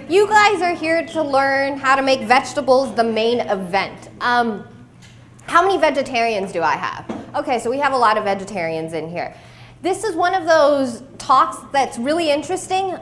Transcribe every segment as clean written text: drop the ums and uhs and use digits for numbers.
You guys are here to learn how to make vegetables the main event. How many vegetarians do I have? Okay, so we have a lot of vegetarians in here. This is one of those talks that's really interesting.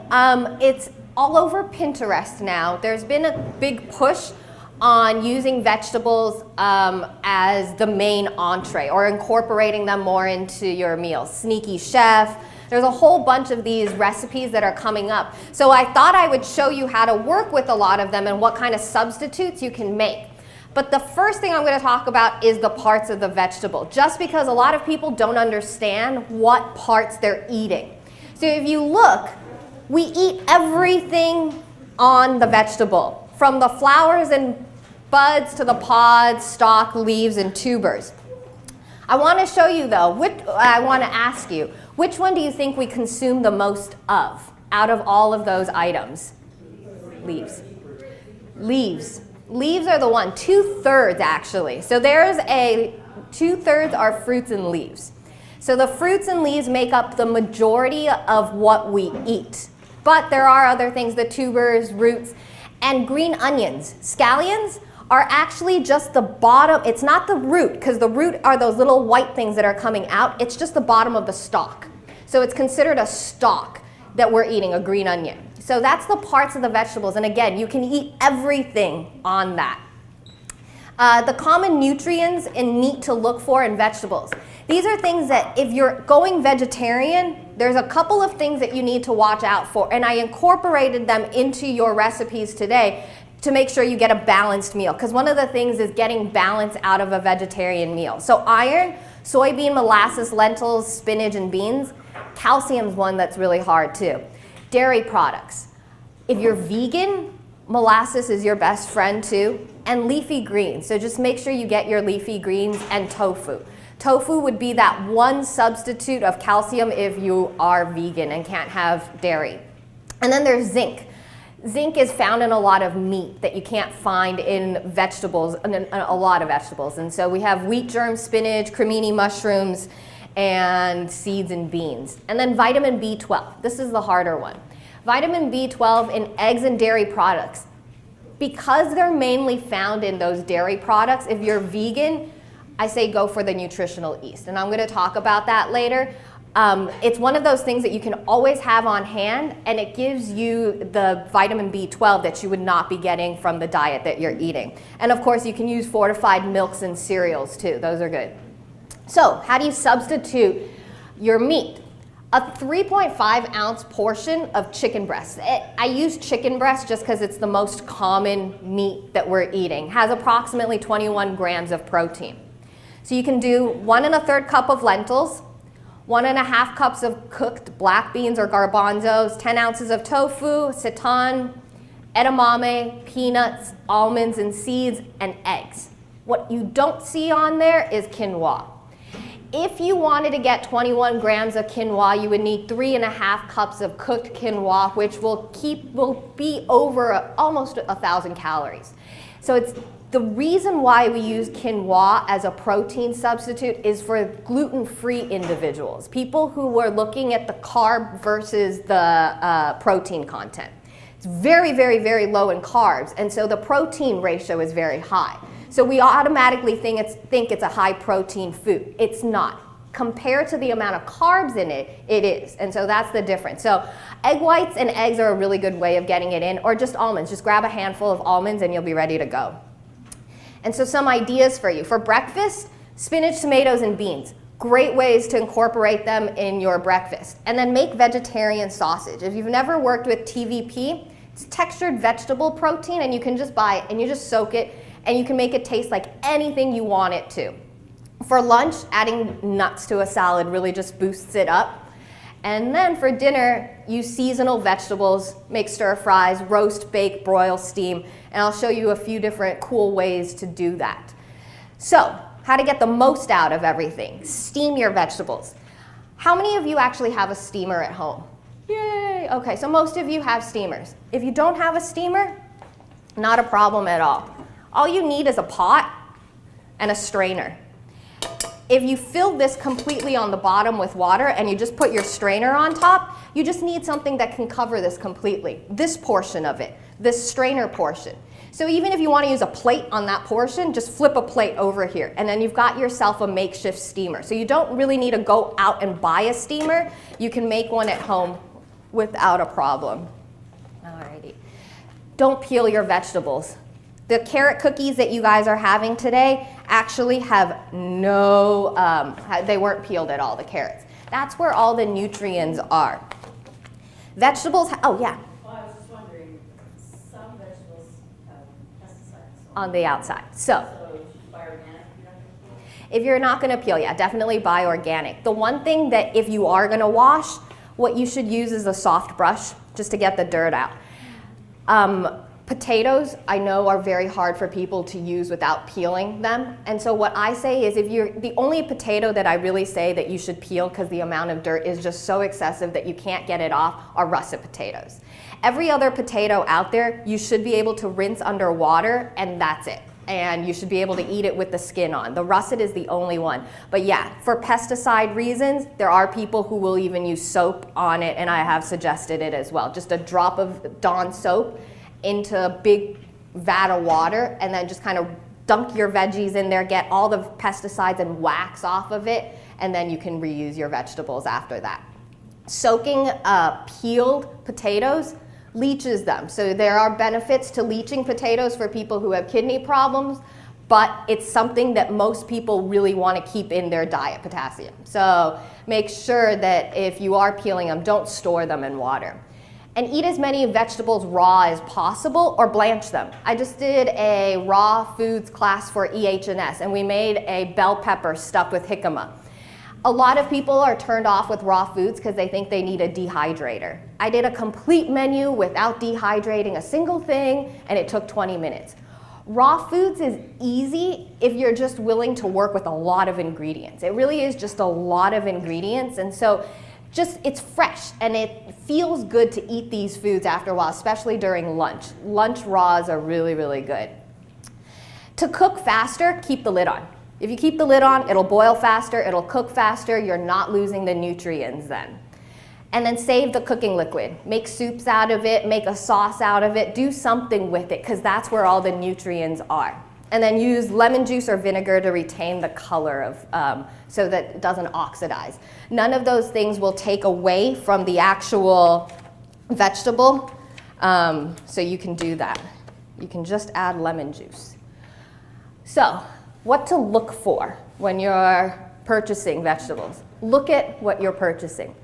It's all over Pinterest now. There's been a big push on using vegetables as the main entree or incorporating them more into your meals. Sneaky Chef. There's a whole bunch of these recipes that are coming up. So I thought I would show you how to work with a lot of them and what kind of substitutes you can make. But the first thing I'm going to talk about is the parts of the vegetable, just because a lot of people don't understand what parts they're eating. So if you look, we eat everything on the vegetable, from the flowers and buds to the pods, stalk, leaves, and tubers. I want to show you though, I want to ask you, which one do you think we consume the most of out of all of those items? Leaves. Leaves. Leaves are the one, 2/3 actually. So there's 2/3 are fruits and leaves. So the fruits and leaves make up the majority of what we eat. But there are other things, the tubers, roots, and green onions. Scallions are actually just the bottom. It's not the root, because the root are those little white things that are coming out. It's just the bottom of the stalk. So it's considered a stalk that we're eating, a green onion. So that's the parts of the vegetables. And again, you can eat everything on that. The common nutrients and meat to look for in vegetables. These are things that if you're going vegetarian, there's a couple of things that you need to watch out for. And I incorporated them into your recipes today to make sure you get a balanced meal. Because one of the things is getting balance out of a vegetarian meal. So iron, soybean, molasses, lentils, spinach, and beans. Calcium's one that's really hard too. Dairy products. If you're vegan, molasses is your best friend too. And leafy greens. So just make sure you get your leafy greens, and tofu. Tofu would be that one substitute of calcium if you are vegan and can't have dairy. And then there's zinc. Zinc is found in a lot of meat that you can't find in vegetables, in a lot of vegetables. And so we have wheat germ, spinach, cremini mushrooms, and seeds and beans. And then vitamin B12. This is the harder one. Vitamin B12 in eggs and dairy products. Because they're mainly found in those dairy products, if you're vegan, I say go for the nutritional yeast. And I'm going to talk about that later. It's one of those things that you can always have on hand, and it gives you the vitamin B12 that you would not be getting from the diet that you're eating. And of course, you can use fortified milks and cereals too. Those are good. So how do you substitute your meat? A 3.5-ounce portion of chicken breast. I use chicken breast just because it's the most common meat that we're eating. Has approximately 21 grams of protein. So you can do 1 1/3 cup of lentils, 1 1/2 cups of cooked black beans or garbanzos, 10 ounces of tofu, seitan, edamame, peanuts, almonds and seeds, and eggs. What you don't see on there is quinoa. If you wanted to get 21 grams of quinoa, you would need 3 1/2 cups of cooked quinoa, which will be over almost 1,000 calories. So it's the reason why we use quinoa as a protein substitute is for gluten-free individuals, people who are looking at the carb versus the protein content. It's very, very, very low in carbs, and so the protein ratio is very high. So we automatically think it's a high protein food. It's not. Compared to the amount of carbs in it, it is. And so that's the difference. So egg whites and eggs are a really good way of getting it in, or just almonds. Just grab a handful of almonds and you'll be ready to go. And so some ideas for you. For breakfast, spinach, tomatoes, and beans. Great ways to incorporate them in your breakfast. And then make vegetarian sausage. If you've never worked with TVP, it's textured vegetable protein, and you can just buy it and you just soak it, and you can make it taste like anything you want it to. For lunch, adding nuts to a salad really just boosts it up. And then for dinner, use seasonal vegetables, make stir fries, roast, bake, broil, steam, and I'll show you a few different cool ways to do that. So, how to get the most out of everything. Steam your vegetables. How many of you actually have a steamer at home? Yay! Okay, so most of you have steamers. If you don't have a steamer, not a problem at all. All you need is a pot and a strainer. if you fill this completely on the bottom with water and you just put your strainer on top, you just need something that can cover this completely. This portion of it, this strainer portion. So even if you want to use a plate on that portion, just flip a plate over here, and then you've got yourself a makeshift steamer. So you don't really need to go out and buy a steamer. You can make one at home without a problem. Alrighty. Don't peel your vegetables. The carrot cookies that you guys are having today actually have no, they weren't peeled at all, the carrots. That's where all the nutrients are. Vegetables, oh yeah. Well, I was just wondering, some vegetables have pesticides On the outside. So buy organic, if you're not gonna peel, yeah, definitely buy organic. The one thing that if you are gonna wash, what you should use is a soft brush just to get the dirt out. Potatoes, I know, are very hard for people to use without peeling them. And so what I say is the only potato that I really say that you should peel because the amount of dirt is just so excessive that you can't get it off are russet potatoes. Every other potato out there, you should be able to rinse under water and that's it. And you should be able to eat it with the skin on. The russet is the only one. But yeah, for pesticide reasons, there are people who will even use soap on it, and I have suggested it as well. Just a drop of Dawn soap into a big vat of water, and then just kind of dunk your veggies in there, get all the pesticides and wax off of it, and then you can reuse your vegetables after that. Soaking peeled potatoes leaches them. So there are benefits to leaching potatoes for people who have kidney problems, but it's something that most people really want to keep in their diet, potassium. So make sure that if you are peeling them, don't store them in water. And eat as many vegetables raw as possible or blanch them. I just did a raw foods class for EH&S, and we made a bell pepper stuffed with jicama. A lot of people are turned off with raw foods because they think they need a dehydrator. I did a complete menu without dehydrating a single thing, and it took 20 minutes. Raw foods is easy if you're just willing to work with a lot of ingredients. It really is just a lot of ingredients, and so it's fresh, and it feels good to eat these foods after a while, especially during lunch. Lunch raws are really, really good. To cook faster, keep the lid on. If you keep the lid on, it'll boil faster, it'll cook faster, you're not losing the nutrients then. And then save the cooking liquid. Make soups out of it, make a sauce out of it, do something with it, because that's where all the nutrients are. And then use lemon juice or vinegar to retain the color of, so that it doesn't oxidize. None of those things will take away from the actual vegetable, so you can do that. You can just add lemon juice. So, what to look for when you're purchasing vegetables? Look at what you're purchasing.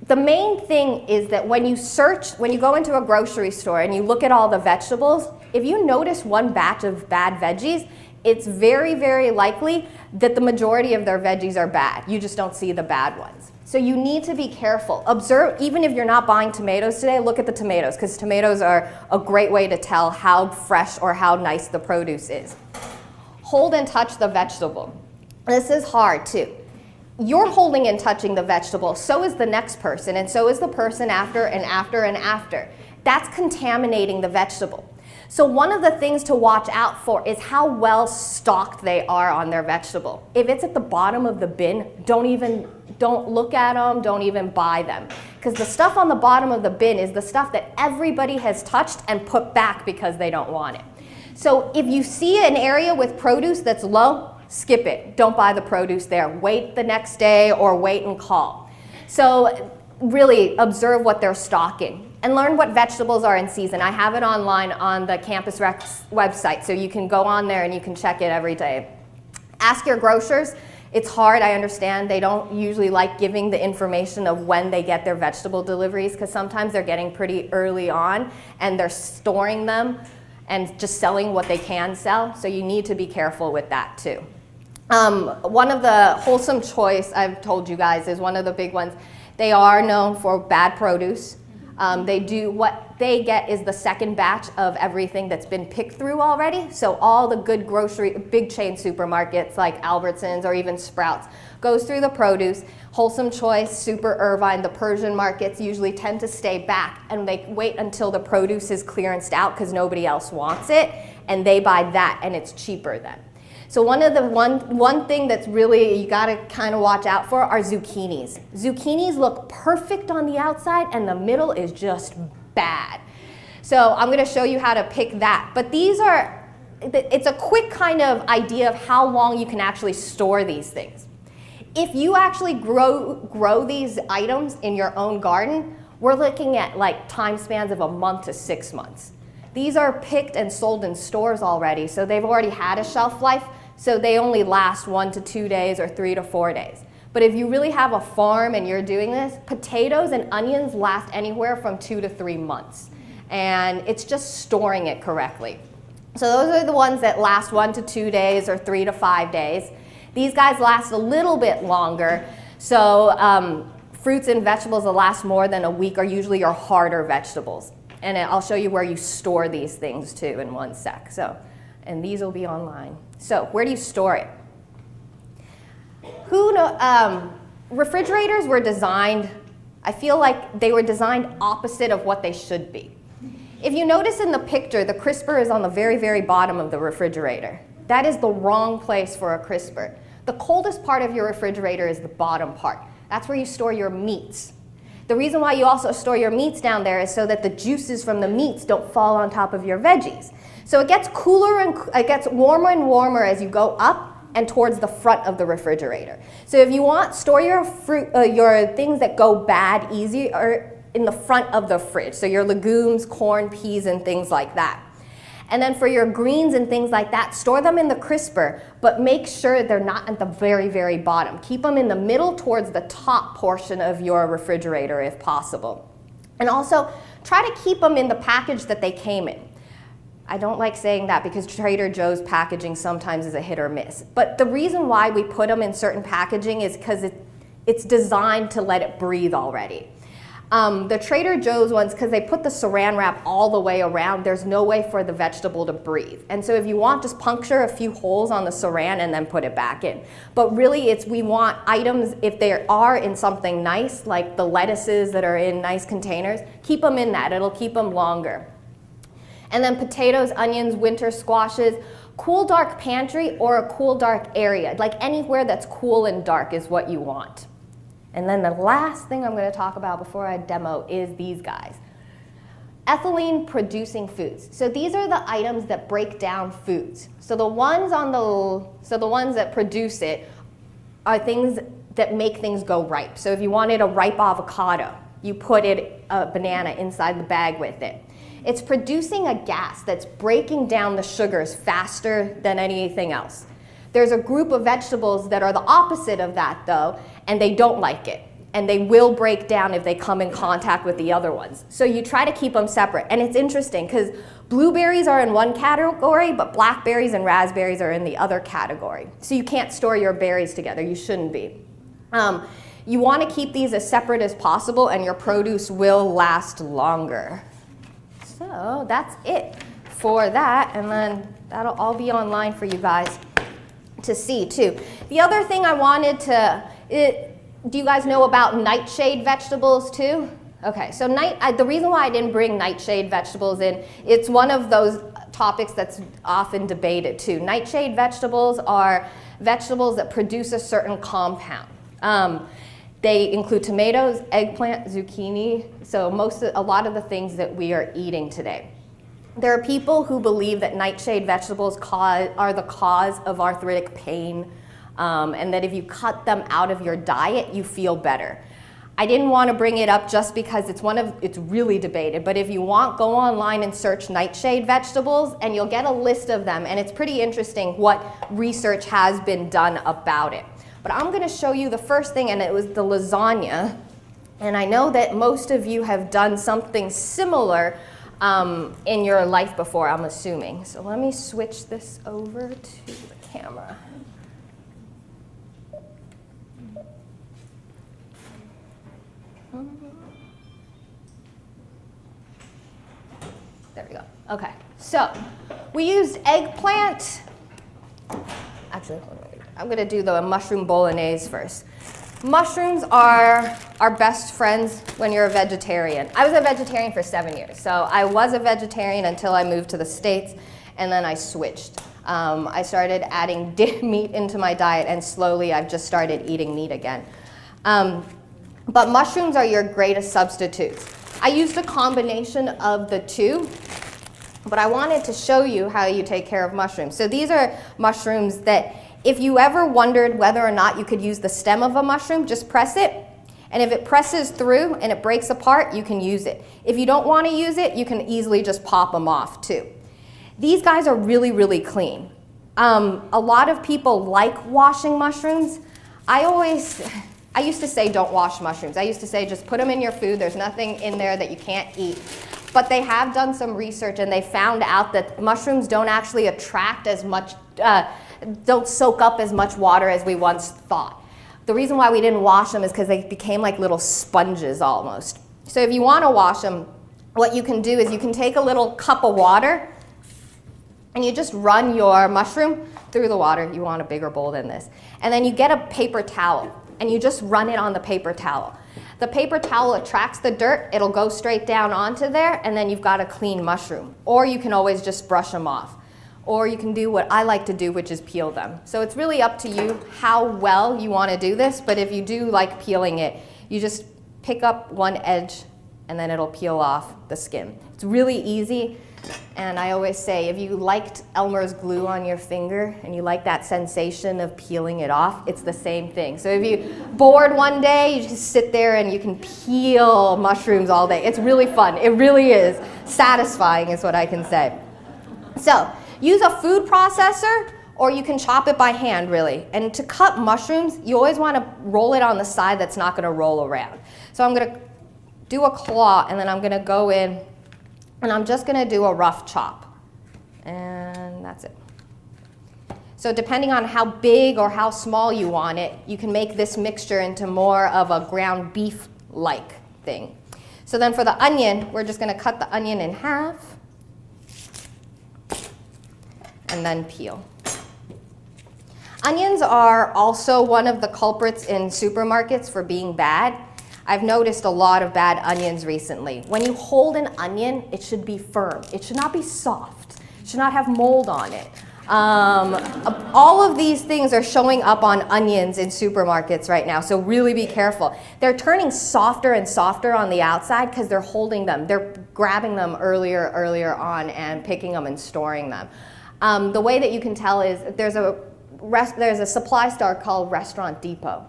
The main thing is that when you go into a grocery store and you look at all the vegetables, if you notice one batch of bad veggies, it's very, very likely that the majority of their veggies are bad. You just don't see the bad ones. So you need to be careful. Observe, even if you're not buying tomatoes today, look at the tomatoes, because tomatoes are a great way to tell how fresh or how nice the produce is. Hold and touch the vegetable. This is hard too. You're holding and touching the vegetable, so is the next person, and so is the person after and after and after. That's contaminating the vegetable. So one of the things to watch out for is how well stocked they are on their vegetable. If it's at the bottom of the bin, don't look at them, don't even buy them. Because the stuff on the bottom of the bin is the stuff that everybody has touched and put back because they don't want it. So if you see an area with produce that's low, skip it. Don't buy the produce there. Wait the next day or wait and call. So really observe what they're stocking and learn what vegetables are in season. I have it online on the Campus Rex website, so you can go on there and you can check it every day. Ask your grocers. It's hard, I understand. They don't usually like giving the information of when they get their vegetable deliveries, because sometimes they're getting pretty early on and they're storing them and just selling what they can sell. So you need to be careful with that too. One of the Wholesome Choice, I've told you guys, is one of the big ones. They are known for bad produce. What they get is the second batch of everything that's been picked through already. So all the good big chain supermarkets like Albertsons or even Sprouts goes through the produce. Wholesome Choice, Super Irvine, the Persian markets usually tend to stay back, and they wait until the produce is clearanced out because nobody else wants it, and they buy that, and it's cheaper then. So one thing that's really, you gotta kind of watch out for are zucchinis. Zucchinis look perfect on the outside and the middle is just bad. So I'm gonna show you how to pick that. But these are, it's a quick kind of idea of how long you can actually store these things. If you actually grow these items in your own garden, we're looking at like time spans of a month to 6 months. These are picked and sold in stores already, so they've already had a shelf life, so they only last 1 to 2 days or 3 to 4 days. But if you really have a farm and you're doing this, potatoes and onions last anywhere from 2 to 3 months. And it's just storing it correctly. So those are the ones that last 1 to 2 days or 3 to 5 days. These guys last a little bit longer. So fruits and vegetables that last more than a week are usually your harder vegetables. And I'll show you where you store these things too in one sec. So, and these will be online. So where do you store it? Refrigerators were designed, I feel like they were designed opposite of what they should be. If you notice in the picture, the crisper is on the very, very bottom of the refrigerator. That is the wrong place for a crisper. The coldest part of your refrigerator is the bottom part. That's where you store your meats. The reason why you also store your meats down there is so that the juices from the meats don't fall on top of your veggies. So it gets cooler and it gets warmer and warmer as you go up and towards the front of the refrigerator. So if you want, store your fruit, your things that go bad easy or in the front of the fridge. So your legumes, corn, peas, and things like that. And then for your greens and things like that, store them in the crisper, but make sure they're not at the very, very bottom. Keep them in the middle towards the top portion of your refrigerator if possible. And also, try to keep them in the package that they came in. I don't like saying that because Trader Joe's packaging sometimes is a hit or miss. But the reason why we put them in certain packaging is because it's designed to let it breathe already. The Trader Joe's ones, because they put the saran wrap all the way around, there's no way for the vegetable to breathe. And so if you want, just puncture a few holes on the saran and then put it back in. But really, we want items, if they are in something nice, like the lettuces that are in nice containers, keep them in that. It'll keep them longer. And then potatoes, onions, winter squashes, cool dark pantry or a cool dark area. Like anywhere that's cool and dark is what you want. And then the last thing I'm going to talk about before I demo is these guys. Ethylene producing foods. So these are the items that break down foods. So the ones that produce it are things that make things go ripe. So if you wanted a ripe avocado, you put a banana inside the bag with it. It's producing a gas that's breaking down the sugars faster than anything else. There's a group of vegetables that are the opposite of that though, and they don't like it. And they will break down if they come in contact with the other ones. So you try to keep them separate. And it's interesting because blueberries are in one category, but blackberries and raspberries are in the other category. So you can't store your berries together. You shouldn't be. You want to keep these as separate as possible, and your produce will last longer. So that's it for that. And then that'll all be online for you guys to see too. The other thing I wanted to, do you guys know about nightshade vegetables too? Okay, so the reason why I didn't bring nightshade vegetables in, it's one of those topics that's often debated too. Nightshade vegetables are vegetables that produce a certain compound. They include tomatoes, eggplant, zucchini, so a lot of the things that we are eating today. There are people who believe that nightshade vegetables are the cause of arthritic pain, and that if you cut them out of your diet, you feel better. I didn't want to bring it up just because it's really debated, but if you want, go online and search nightshade vegetables, and you'll get a list of them, and it's pretty interesting what research has been done about it. But I'm going to show you the first thing, and it was the lasagna, and I know that most of you have done something similar in your life before, I'm assuming. So let me switch this over to the camera. There we go. Okay, so we used eggplant. Actually, I'm going to do the mushroom bolognese first. Mushrooms are our best friends when you're a vegetarian. I was a vegetarian for 7 years. So I was a vegetarian until I moved to the States, and then I switched. I started adding meat into my diet, and slowly I've just started eating meat again. But mushrooms are your greatest substitutes. I used a combination of the two, but I wanted to show you how you take care of mushrooms. So these are mushrooms that if you ever wondered whether or not you could use the stem of a mushroom, just press it. And if it presses through and it breaks apart, you can use it. If you don't want to use it, you can easily just pop them off too. These guys are really, really clean. A lot of people like washing mushrooms. I used to say don't wash mushrooms. I used to say just put them in your food. There's nothing in there that you can't eat. But they have done some research and they found out that mushrooms don't actually attract as much, don't soak up as much water as we once thought. The reason why we didn't wash them is because they became like little sponges almost. So if you want to wash them, what you can do is you can take a little cup of water and you just run your mushroom through the water. You want a bigger bowl than this. And then you get a paper towel and you just run it on the paper towel. The paper towel attracts the dirt, it'll go straight down onto there, and then you've got a clean mushroom. Or you can always just brush them off. Or you can do what I like to do, which is peel them. So it's really up to you how well you want to do this, but if you do like peeling it, you just pick up one edge and then it'll peel off the skin. It's really easy. And I always say, if you liked Elmer's glue on your finger and you like that sensation of peeling it off, it's the same thing. So if you're bored one day, you just sit there and you can peel mushrooms all day. It's really fun. It really is satisfying is what I can say. So use a food processor or you can chop it by hand really. And to cut mushrooms, you always want to roll it on the side that's not going to roll around. So I'm going to do a claw and then I'm going to go in and I'm just going to do a rough chop. And that's it. So depending on how big or how small you want it, you can make this mixture into more of a ground beef-like thing. So then for the onion, we're just going to cut the onion in half and then peel. Onions are also one of the culprits in supermarkets for being bad. I've noticed a lot of bad onions recently. When you hold an onion, it should be firm. It should not be soft. It should not have mold on it. All of these things are showing up on onions in supermarkets right now, so really be careful. They're turning softer and softer on the outside because they're holding them. They're grabbing them earlier on and picking them and storing them. The way that you can tell is there's a supply store called Restaurant Depot.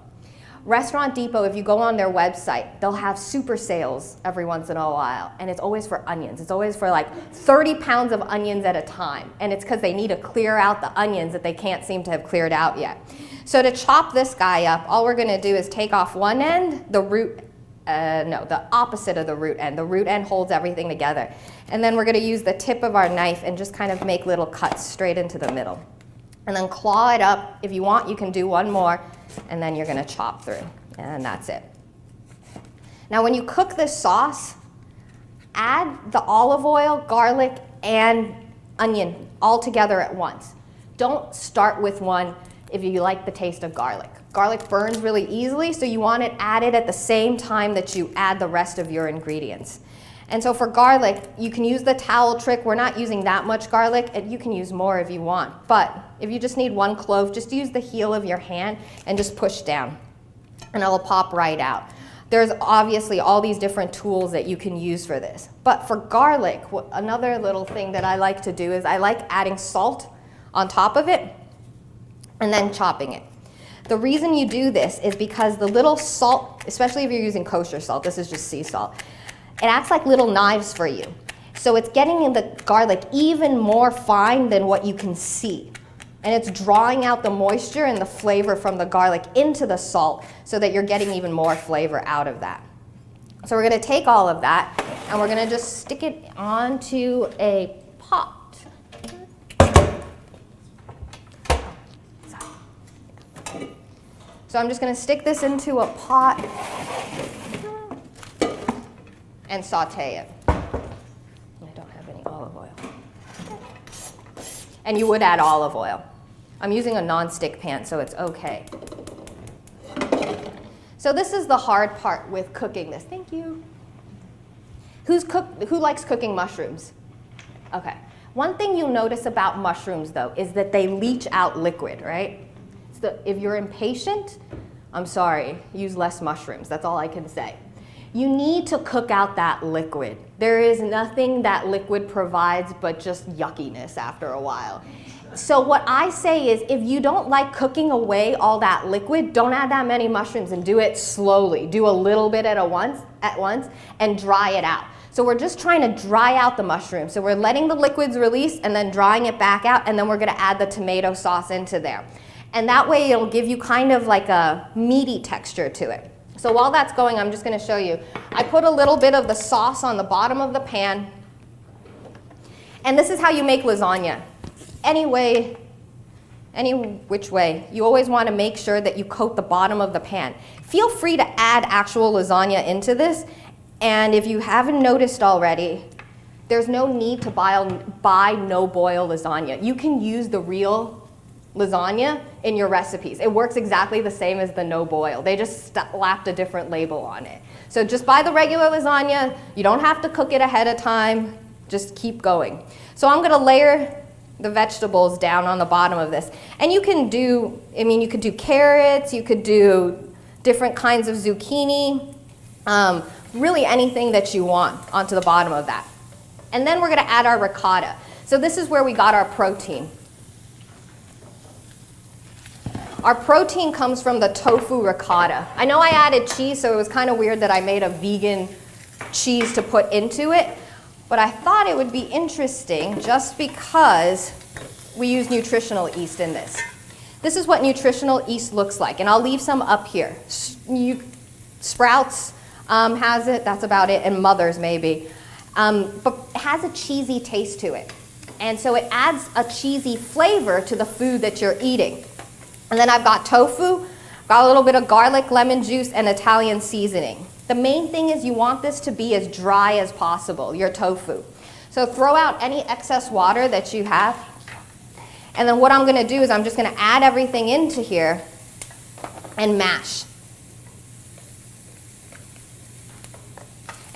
Restaurant Depot, if you go on their website, they'll have super sales every once in a while, and it's always for onions. It's always for like 30 pounds of onions at a time, and it's because they need to clear out the onions that they can't seem to have cleared out yet. So to chop this guy up, all we're going to do is take off one end, the opposite of the root end. The root end holds everything together. And then we're going to use the tip of our knife and just kind of make little cuts straight into the middle. And then claw it up. If you want, you can do one more, and then you're going to chop through. And that's it. Now when you cook this sauce, add the olive oil, garlic, and onion all together at once. Don't start with one if you like the taste of garlic. Garlic burns really easily, so you want it added at the same time that you add the rest of your ingredients. And so for garlic, you can use the towel trick. We're not using that much garlic, and you can use more if you want. But if you just need one clove, just use the heel of your hand and just push down, and it'll pop right out. There's obviously all these different tools that you can use for this. But for garlic, another little thing that I like to do is I like adding salt on top of it and then chopping it. The reason you do this is because the little salt, especially if you're using kosher salt, this is just sea salt, it acts like little knives for you. So it's getting in the garlic even more fine than what you can see. And it's drawing out the moisture and the flavor from the garlic into the salt so that you're getting even more flavor out of that. So we're going to take all of that and we're going to just stick it onto a pot. So I'm just going to stick this into a pot and saute it. I don't have any olive oil. And you would add olive oil. I'm using a non-stick pan, so it's okay. So this is the hard part with cooking this. Thank you. Who likes cooking mushrooms? Okay. One thing you'll notice about mushrooms, though, is that they leach out liquid, right? So if you're impatient, I'm sorry, use less mushrooms. That's all I can say. You need to cook out that liquid. There is nothing that liquid provides but just yuckiness after a while. So what I say is, if you don't like cooking away all that liquid, don't add that many mushrooms and do it slowly. Do a little bit at once and dry it out. So we're just trying to dry out the mushroom. So we're letting the liquids release and then drying it back out, and then we're gonna add the tomato sauce into there. And that way it'll give you kind of like a meaty texture to it. So while that's going, I'm just gonna show you. I put a little bit of the sauce on the bottom of the pan. And this is how you make lasagna. Any which way, you always want to make sure that you coat the bottom of the pan. Feel free to add actual lasagna into this, and if you haven't noticed already, there's no need to buy no-boil lasagna. You can use the real lasagna in your recipes. It works exactly the same as the no-boil. They just slapped a different label on it. So just buy the regular lasagna. You don't have to cook it ahead of time. Just keep going. So I'm going to layer the vegetables down on the bottom of this. And you can do, you could do carrots, you could do different kinds of zucchini, really anything that you want onto the bottom of that. And then we're gonna add our ricotta. So this is where we got our protein. Our protein comes from the tofu ricotta. I know I added cheese, so it was kind of weird that I made a vegan cheese to put into it. But I thought it would be interesting just because we use nutritional yeast in this. This is what nutritional yeast looks like, and I'll leave some up here. Sprouts has it, that's about it, and Mother's maybe. But it has a cheesy taste to it. And so it adds a cheesy flavor to the food that you're eating. And then I've got tofu, got a little bit of garlic, lemon juice, and Italian seasoning. The main thing is you want this to be as dry as possible, your tofu. So throw out any excess water that you have. And then what I'm gonna do is I'm just gonna add everything into here and mash.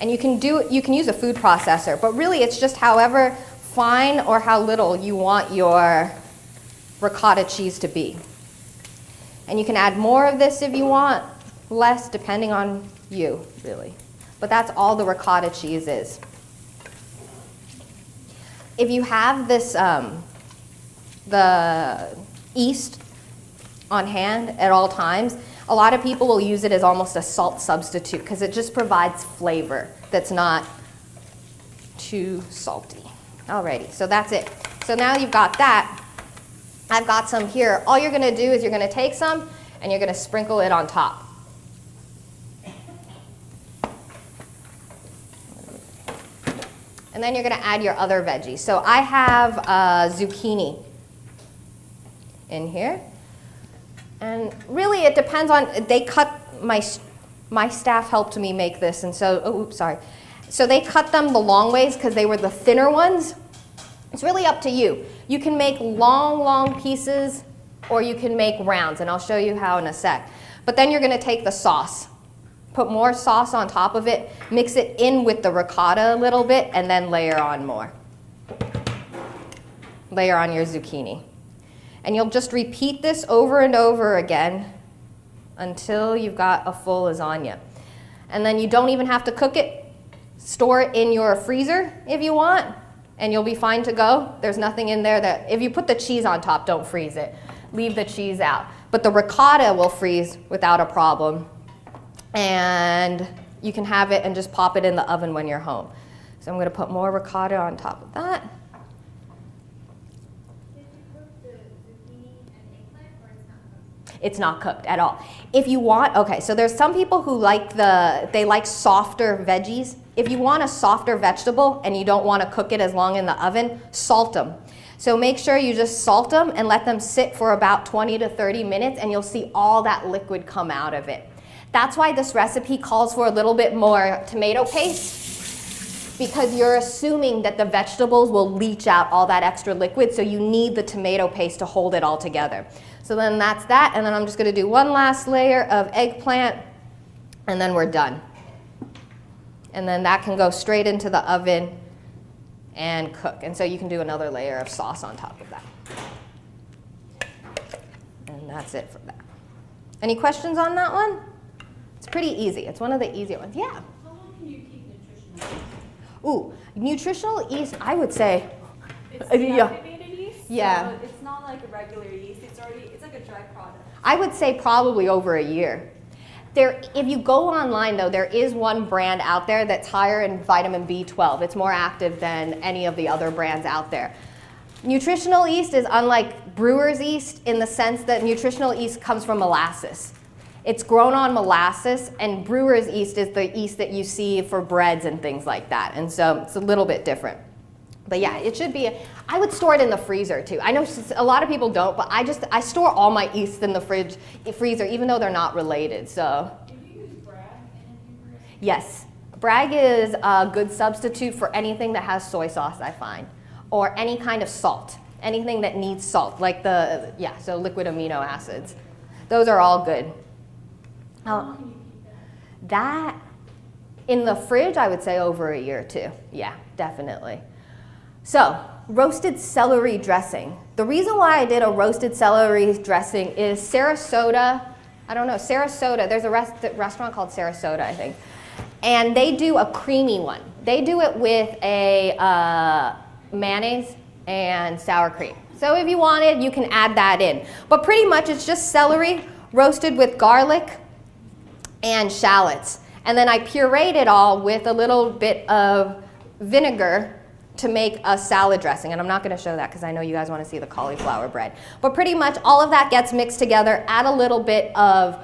And you can use a food processor, but really it's just however fine or how little you want your ricotta cheese to be. And you can add more of this if you want, less depending on you, really. But that's all the ricotta cheese is. If you have this, the yeast on hand at all times, a lot of people will use it as almost a salt substitute because it just provides flavor that's not too salty. Alrighty, so that's it. So now you've got that. I've got some here. All you're gonna do is you're gonna take some and you're gonna sprinkle it on top. And then you're going to add your other veggies. So I have zucchini in here. And really it depends on, they cut, my staff helped me make this, and so, So they cut them the long ways because they were the thinner ones. It's really up to you. You can make long pieces or you can make rounds, and I'll show you how in a sec. But then you're going to take the sauce. Put more sauce on top of it, mix it in with the ricotta a little bit, and then layer on more. Layer on your zucchini. And you'll just repeat this over and over again until you've got a full lasagna. And then you don't even have to cook it. Store it in your freezer if you want, and you'll be fine to go. There's nothing in there that, if you put the cheese on top, don't freeze it. Leave the cheese out. But the ricotta will freeze without a problem. And you can have it and just pop it in the oven when you're home. So I'm going to put more ricotta on top of that. Did you cook the zucchini and eggplant, or it's not cooked? It's not cooked at all. If you want, okay, so there's some people who like they like softer veggies. If you want a softer vegetable and you don't want to cook it as long in the oven, salt them. So make sure you just salt them and let them sit for about 20 to 30 minutes, and you'll see all that liquid come out of it. That's why this recipe calls for a little bit more tomato paste, because you're assuming that the vegetables will leach out all that extra liquid, so you need the tomato paste to hold it all together. So then that's that, and then I'm just going to do one last layer of eggplant, and then we're done. And then that can go straight into the oven and cook. And so you can do another layer of sauce on top of that. And that's it for that. Any questions on that one? It's pretty easy. It's one of the easier ones. Yeah? How long can you keep nutritional yeast? Ooh, nutritional yeast, I would say. It's Yeah. deactivated yeast, Yeah. so it's not like a regular yeast. It's like a dry product. I would say probably over a year. If you go online, though, there is one brand out there that's higher in vitamin B12. It's more active than any of the other brands out there. Nutritional yeast is unlike brewer's yeast in the sense that nutritional yeast comes from molasses. It's grown on molasses, and brewer's yeast is the yeast that you see for breads and things like that. And so it's a little bit different. But yeah, it should be. I would store it in the freezer too. I know a lot of people don't, but I store all my yeast in the freezer, even though they're not related. So. Do you use Bragg in any of your recipes? Yes, Bragg is a good substitute for anything that has soy sauce, I find, or any kind of salt, anything that needs salt, like so liquid amino acids. Those are all good. How long can you keep That, that? in the fridge, I would say over a year or two. Yeah, definitely. So, roasted celery dressing. The reason why I did a roasted celery dressing is Sarasota, there's a restaurant called Sarasota, I think, and they do a creamy one. They do it with a mayonnaise and sour cream. So if you wanted, you can add that in. But pretty much it's just celery roasted with garlic and shallots. And then I pureed it all with a little bit of vinegar to make a salad dressing. And I'm not going to show that because I know you guys want to see the cauliflower bread. But pretty much all of that gets mixed together. Add a little bit of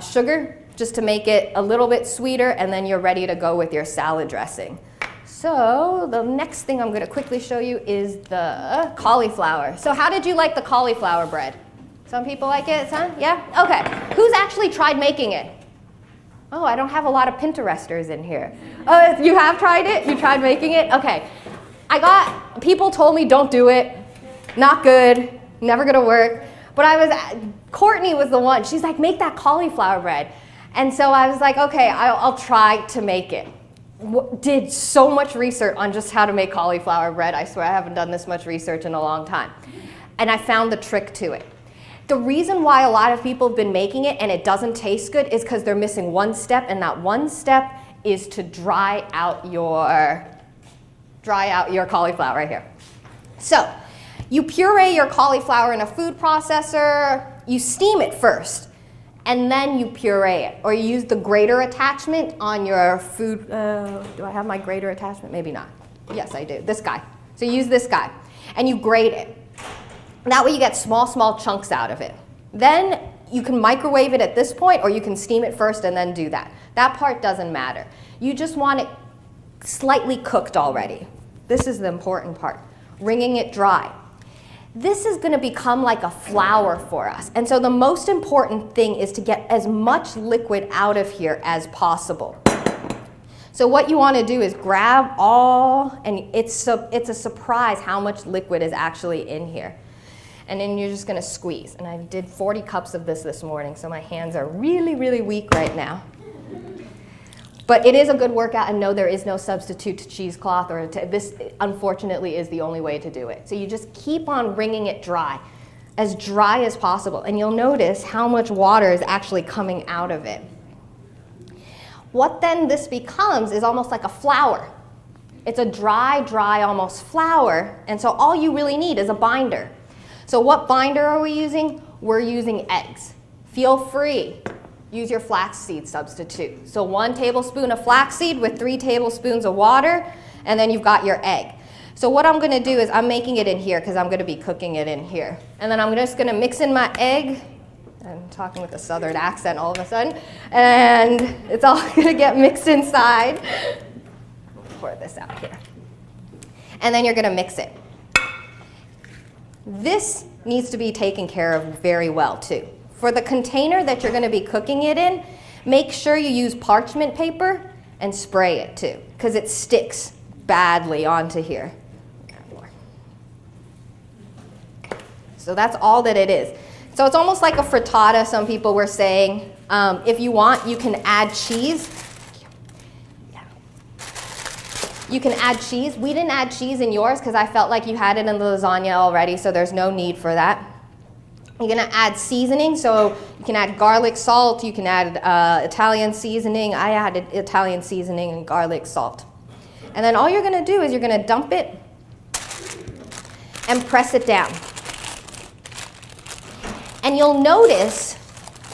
sugar just to make it a little bit sweeter, and then you're ready to go with your salad dressing. So the next thing I'm going to quickly show you is the cauliflower. So how did you like the cauliflower bread? Some people like it, huh? Yeah? Okay. Who's actually tried making it? Oh, I don't have a lot of Pinteresters in here. Oh, you have tried it? You tried making it? Okay. People told me don't do it. Not good. Never gonna work. But Courtney was the one. She's like, make that cauliflower bread. And so I was like, okay, I'll try to make it. Did so much research on just how to make cauliflower bread. I swear I haven't done this much research in a long time. And I found the trick to it. The reason why a lot of people have been making it and it doesn't taste good is because they're missing one step, and that one step is to dry out your cauliflower right here. So you puree your cauliflower in a food processor, you steam it first, and then you puree it. Or you use the grater attachment on your food. Do I have my grater attachment? Maybe not. Yes, I do. This guy. So you use this guy, and you grate it. That way you get small chunks out of it. Then you can microwave it at this point, or you can steam it first and then do that. That part doesn't matter. You just want it slightly cooked already. This is the important part, wringing it dry. This is going to become like a flour for us. And so the most important thing is to get as much liquid out of here as possible. So what you want to do is grab all, and it's a surprise how much liquid is actually in here. And then you're just going to squeeze. And I did 40 cups of this morning, so my hands are really, really weak right now. But it is a good workout, and no, there is no substitute to cheesecloth, this unfortunately is the only way to do it. So you just keep on wringing it dry as possible, and you'll notice how much water is actually coming out of it. What then this becomes is almost like a flour. It's a dry, almost flour, and so all you really need is a binder. So what binder are we using? We're using eggs. Feel free. Use your flaxseed substitute. So 1 tablespoon of flaxseed with 3 tablespoons of water, and then you've got your egg. So what I'm going to do is I'm making it in here because I'm going to be cooking it in here. And then I'm just going to mix in my egg. I'm talking with a southern accent all of a sudden. And it's all going to get mixed inside. Pour this out here. And then you're going to mix it. This needs to be taken care of very well too. For the container that you're going to be cooking it in, make sure you use parchment paper and spray it too, because it sticks badly onto here. So that's all that it is. So it's almost like a frittata, some people were saying. If you want, you can add cheese. You can add cheese. We didn't add cheese in yours because I felt like you had it in the lasagna already, so there's no need for that. You're gonna add seasoning, so you can add garlic salt, you can add Italian seasoning. I added Italian seasoning and garlic salt. And then all you're gonna do is you're gonna dump it and press it down. And you'll notice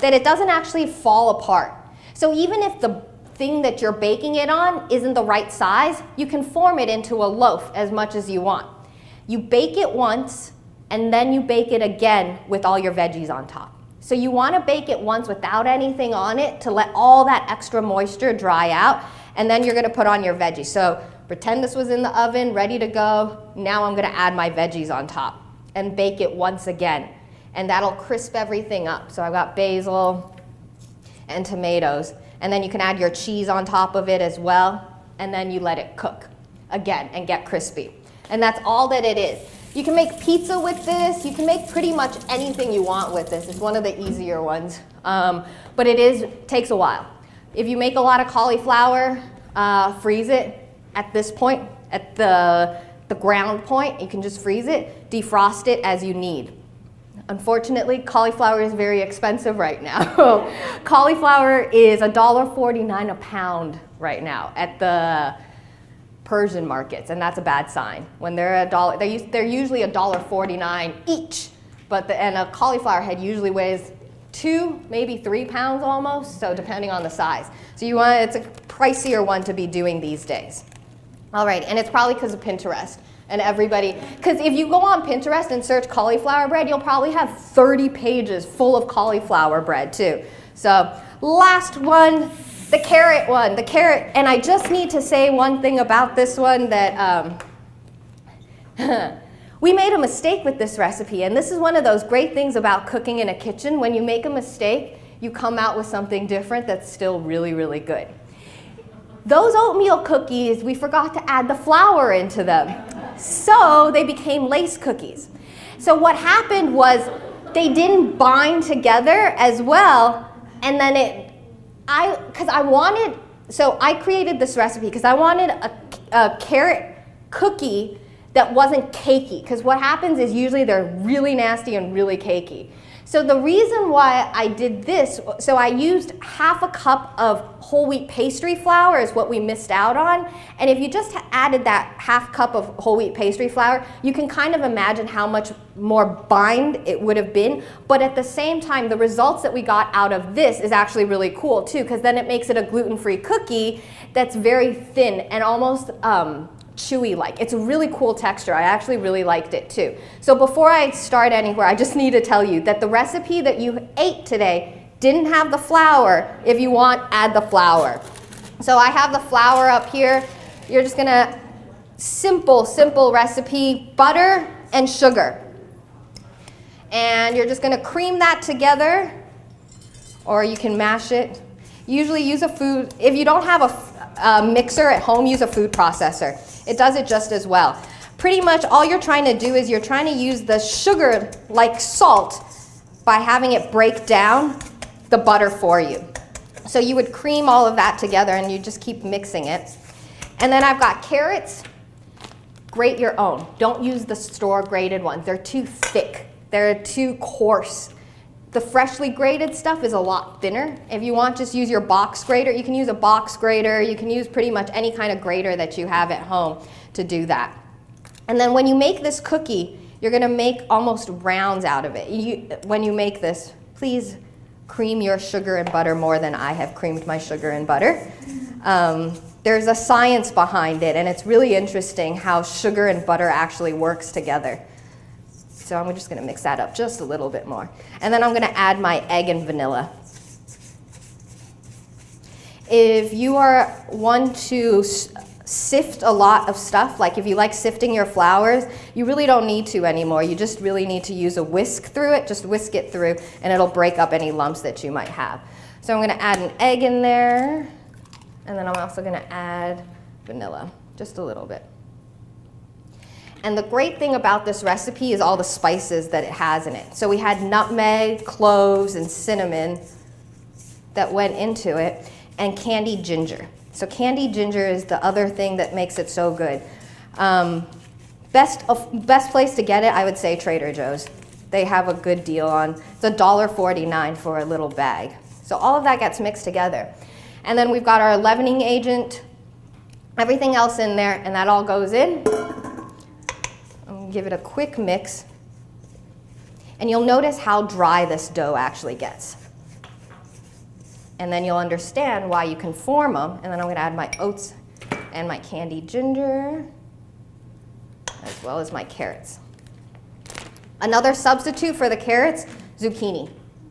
that it doesn't actually fall apart. So even if the thing that you're baking it on isn't the right size, you can form it into a loaf as much as you want. You bake it once, and then you bake it again with all your veggies on top. So you want to bake it once without anything on it to let all that extra moisture dry out, and then you're going to put on your veggies. So pretend this was in the oven, ready to go. Now I'm going to add my veggies on top and bake it once again, and that'll crisp everything up. So I've got basil and tomatoes. And then you can add your cheese on top of it as well, and then you let it cook again and get crispy. And that's all that it is. You can make pizza with this. You can make pretty much anything you want with this. It's one of the easier ones, but it takes a while. If you make a lot of cauliflower, freeze it at this point, at the ground point. You can just freeze it, defrost it as you need. Unfortunately, cauliflower is very expensive right now. Cauliflower is $1.49 a pound right now at the Persian markets, and that's a bad sign. When they're they're usually $1.49 each, and a cauliflower head usually weighs 2, maybe 3 pounds almost, so depending on the size. So it's a pricier one to be doing these days. All right, and it's probably because of Pinterest. And everybody, because if you go on Pinterest and search cauliflower bread, you'll probably have 30 pages full of cauliflower bread too. So last one, the carrot one, and I just need to say one thing about this one that we made a mistake with this recipe, and this is one of those great things about cooking in a kitchen. When you make a mistake, you come out with something different that's still really, really good. Those oatmeal cookies, we forgot to add the flour into them. So they became lace cookies. So what happened was they didn't bind together as well, and then I created this recipe because I wanted a carrot cookie that wasn't cakey, because what happens is usually they're really nasty and really cakey. So the reason why I did this, so I used half a cup of whole wheat pastry flour is what we missed out on. And if you just added that half cup of whole wheat pastry flour, you can kind of imagine how much more bind it would have been. But at the same time, the results that we got out of this is actually really cool too, because then it makes it a gluten-free cookie that's very thin and almost chewy-like. It's a really cool texture. I actually really liked it too. So before I start anywhere, I just need to tell you that the recipe that you ate today didn't have the flour. If you want, add the flour. So I have the flour up here. You're just gonna, simple recipe, butter and sugar. And you're just gonna cream that together, or you can mash it. Usually use if you don't have a mixer at home, use a food processor. It does it just as well. Pretty much all you're trying to do is you're trying to use the sugar like salt by having it break down the butter for you. So you would cream all of that together and you just keep mixing it. And then I've got carrots. Grate your own. Don't use the store grated ones. They're too thick. They're too coarse. The freshly grated stuff is a lot thinner. If you want, just use your box grater. You can use a box grater. You can use pretty much any kind of grater that you have at home to do that. And then when you make this cookie, you're going to make almost rounds out of it. When you make this, please cream your sugar and butter more than I have creamed my sugar and butter. There's a science behind it, and it's really interesting how sugar and butter actually works together. So I'm just going to mix that up just a little bit more. And then I'm going to add my egg and vanilla. If you are one to sift a lot of stuff, like if you like sifting your flours, you really don't need to anymore. You just really need to use a whisk through it. Just whisk it through, and it'll break up any lumps that you might have. So I'm going to add an egg in there, and then I'm also going to add vanilla, just a little bit. And the great thing about this recipe is all the spices that it has in it. So we had nutmeg, cloves, and cinnamon that went into it, and candied ginger. So candied ginger is the other thing that makes it so good. Best place to get it, I would say Trader Joe's. They have a good deal on, it's $1.49 for a little bag. So all of that gets mixed together. And then we've got our leavening agent, everything else in there, and that all goes in. I'm gonna give it a quick mix. And you'll notice how dry this dough actually gets. And then you'll understand why you can form them. And then I'm gonna add my oats and my candied ginger, as well as my carrots. Another substitute for the carrots, zucchini.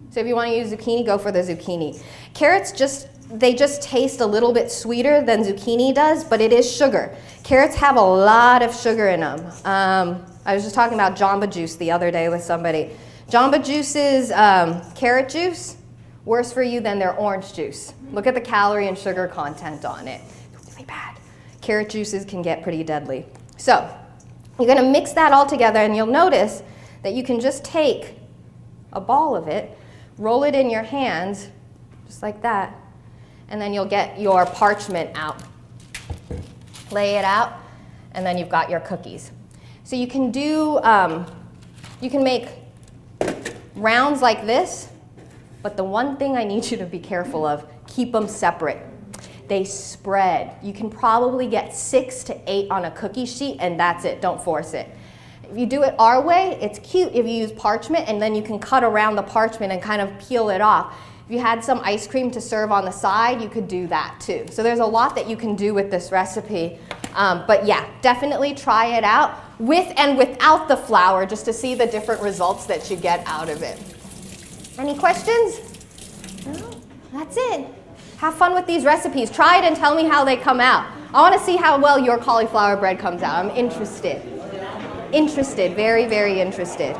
So if you want to use zucchini, go for the zucchini. Carrots they just taste a little bit sweeter than zucchini does, but it is sugar. Carrots have a lot of sugar in them. I was just talking about Jamba Juice the other day with somebody. Jamba Juice's carrot juice, worse for you than their orange juice. Look at the calorie and sugar content on it. It's really bad. Carrot juices can get pretty deadly. So you're going to mix that all together, and you'll notice that you can just take a ball of it, roll it in your hands, just like that, and then you'll get your parchment out. Lay it out, and then you've got your cookies. So you can do, you can make rounds like this, but the one thing I need you to be careful of, keep them separate. They spread. You can probably get 6 to 8 on a cookie sheet, and that's it. Don't force it. If you do it our way, it's cute if you use parchment, and then you can cut around the parchment and kind of peel it off. If you had some ice cream to serve on the side, you could do that too. So there's a lot that you can do with this recipe. But yeah, definitely try it out with and without the flour, just to see the different results that you get out of it. Any questions? No? That's it. Have fun with these recipes. Try it and tell me how they come out. I want to see how well your cauliflower bread comes out. I'm interested. Interested, very, very interested.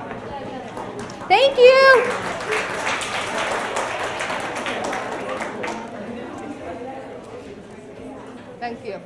Thank you. Thank you.